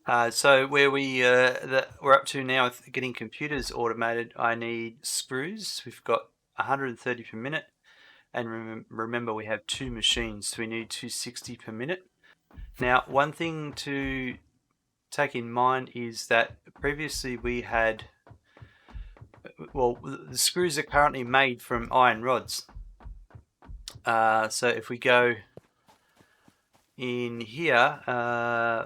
So where we're up to now with getting computers automated, I need screws. We've got 130 per minute, and remember we have two machines, so we need 260 per minute. Now, one thing to take in mind is that previously we had, well, the screws are currently made from iron rods. So if we go in here,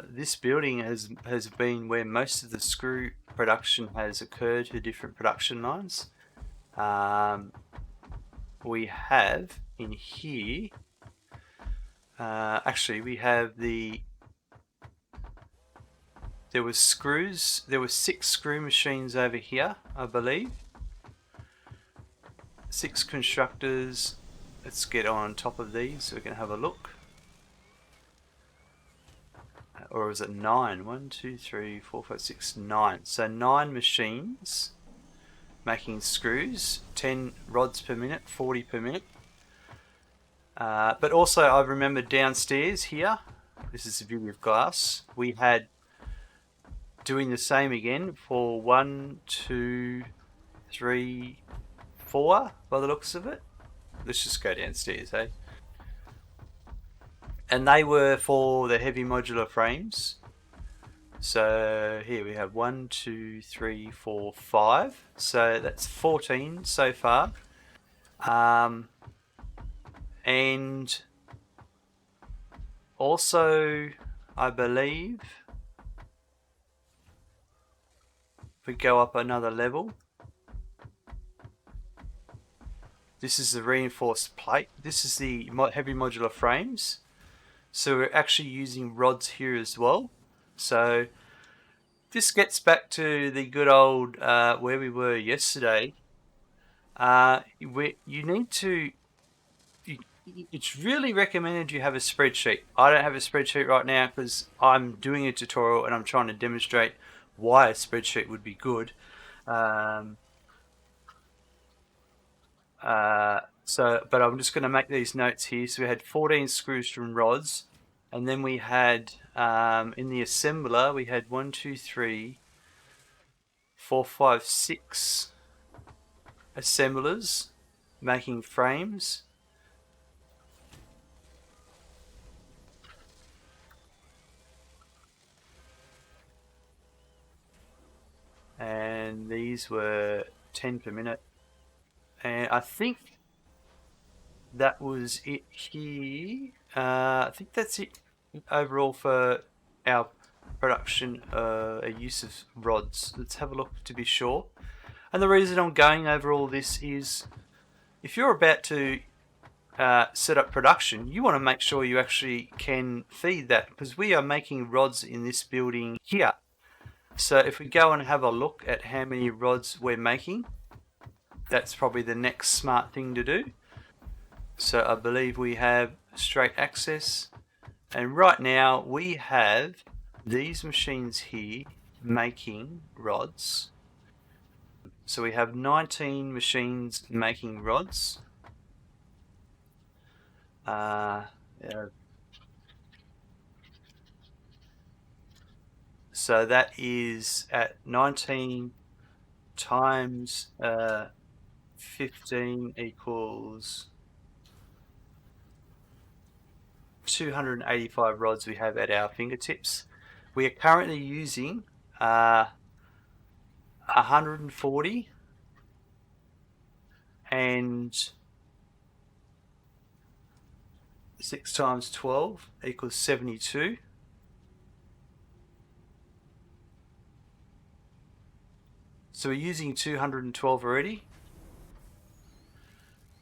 this building has been where most of the screw production has occurred to different production lines. We have in here, actually we have there were 6 screw machines over here, I believe. 6 constructors. Let's get on top of these so we can have a look. Or was it 9? 1, 2, 3, 4, 5, 6, 9. So 9 machines making screws, 10 rods per minute, 40 per minute. But also I remember downstairs here, this is the beauty of glass, we had doing the same again for 1, 2, 3, 4 by the looks of it. Let's just go downstairs, eh? And they were for the heavy modular frames. So here we have 1, 2, 3, 4, 5. So that's 14 so far. And also, I believe, if we go up another level, this is the reinforced plate. This is the heavy modular frames. So we're actually using rods here as well. So this gets back to the good old where we were yesterday. It's really recommended you have a spreadsheet. I don't have a spreadsheet right now because I'm doing a tutorial and I'm trying to demonstrate why a spreadsheet would be good. But I'm just going to make these notes here. So we had 14 screws from rods, and then we had in the assembler we had 1, 2, 3, 4, 5, 6 assemblers making frames. And these were 10 per minute. And I think that was it here. I think that's it overall for our production use of rods. Let's have a look to be sure. And the reason I'm going over all this is if you're about to set up production, you want to make sure you actually can feed that, because we are making rods in this building here. So if we go and have a look at how many rods we're making, that's probably the next smart thing to do. So I believe we have straight access, and right now we have these machines here making rods. So we have 19 machines making rods. So that is at 19 times 15 equals 285 rods we have at our fingertips. We are currently using 140, and 6 times 12 equals 72. So we're using 212 already,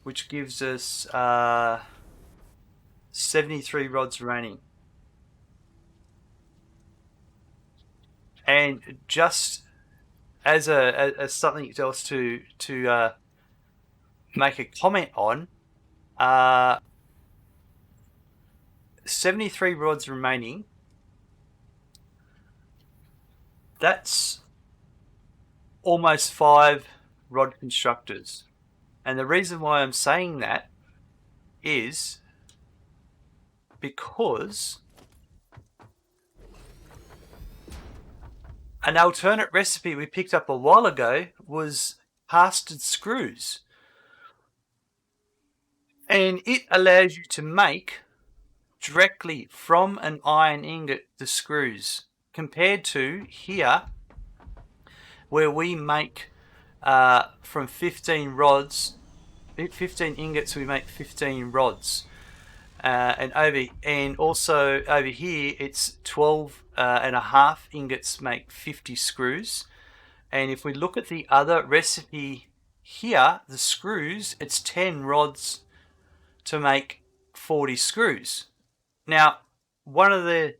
which gives us 73 rods remaining. And just as something else to make a comment on, 73 rods remaining. That's almost 5 rod constructors. And the reason why I'm saying that is because An alternate recipe we picked up a while ago was casted screws. And it allows you to make directly from an iron ingot the screws, compared to here where we make from 15 rods, 15 ingots, we make 15 rods. And also over here it's 12 and a half ingots make 50 screws. And if we look at the other recipe here, the screws, it's 10 rods to make 40 screws. Now, one of the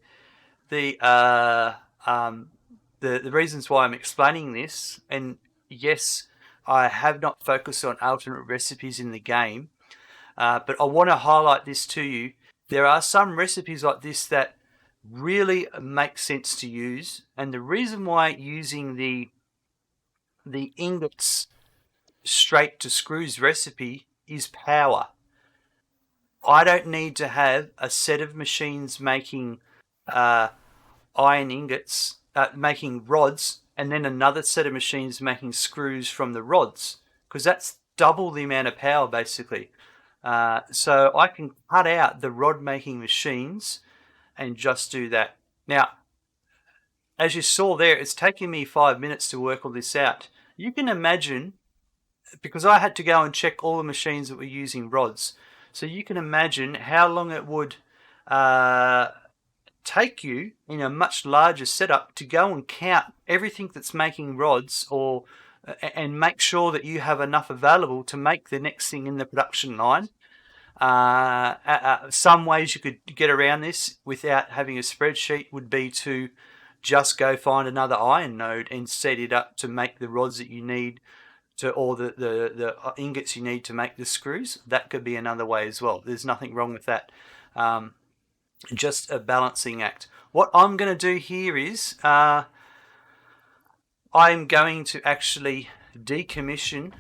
reasons why I'm explaining this, and yes, I have not focused on alternate recipes in the game, but I want to highlight this to you. There are some recipes like this that really make sense to use, and the reason why using the ingots straight to screws recipe is power. I don't need to have a set of machines making iron ingots, making rods, and then another set of machines making screws from the rods, because that's double the amount of power basically. So I can cut out the rod making machines and just do that. Now, as you saw there, it's taking me 5 minutes to work all this out. You can imagine, because I had to go and check all the machines that were using rods, so you can imagine how long it would take you in a much larger setup to go and count everything that's making rods, and make sure that you have enough available to make the next thing in the production line. Some ways you could get around this without having a spreadsheet would be to just go find another iron node and set it up to make the rods that you need or the ingots you need to make the screws. That could be another way as well. There's nothing wrong with that. Just a balancing act. What I'm going to do here is I'm going to actually decommission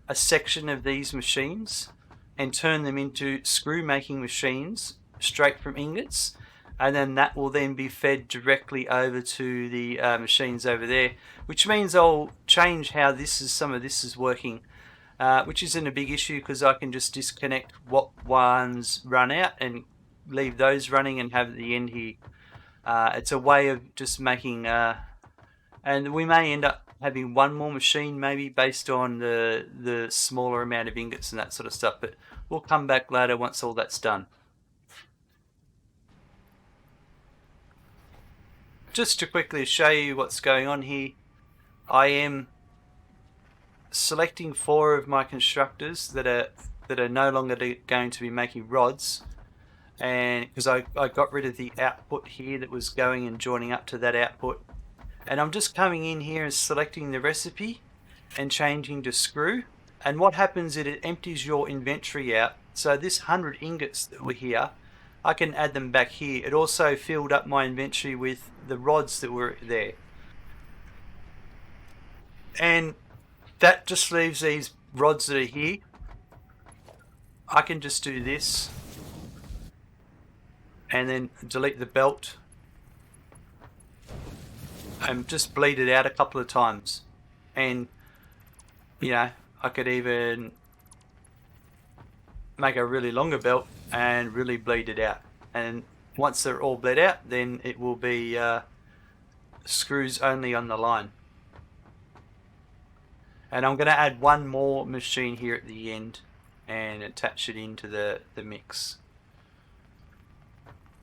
a section of these machines and turn them into screw making machines straight from ingots, and then that will then be fed directly over to the machines over there, which means I'll change how some of this is working, which isn't a big issue because I can just disconnect what ones run out and leave those running and have the end here. It's a way of just making, and we may end up having one more machine maybe based on the smaller amount of ingots and that sort of stuff, but we'll come back later once all that's done. Just to quickly show you what's going on here, I am selecting 4 of my constructors that are no longer going to be making rods, and because I got rid of the output here that was going and joining up to that output, and I'm just coming in here and selecting the recipe and changing to screw. And what happens is it empties your inventory out. So this 100 ingots that were here, I can add them back here. It also filled up my inventory with the rods that were there. And that just leaves these rods that are here. I can just do this and then delete the belt and just bleed it out a couple of times. And I could even make a really longer belt and really bleed it out, and once they're all bled out, then it will be screws only on the line. And I'm going to add one more machine here at the end and attach it into the mix.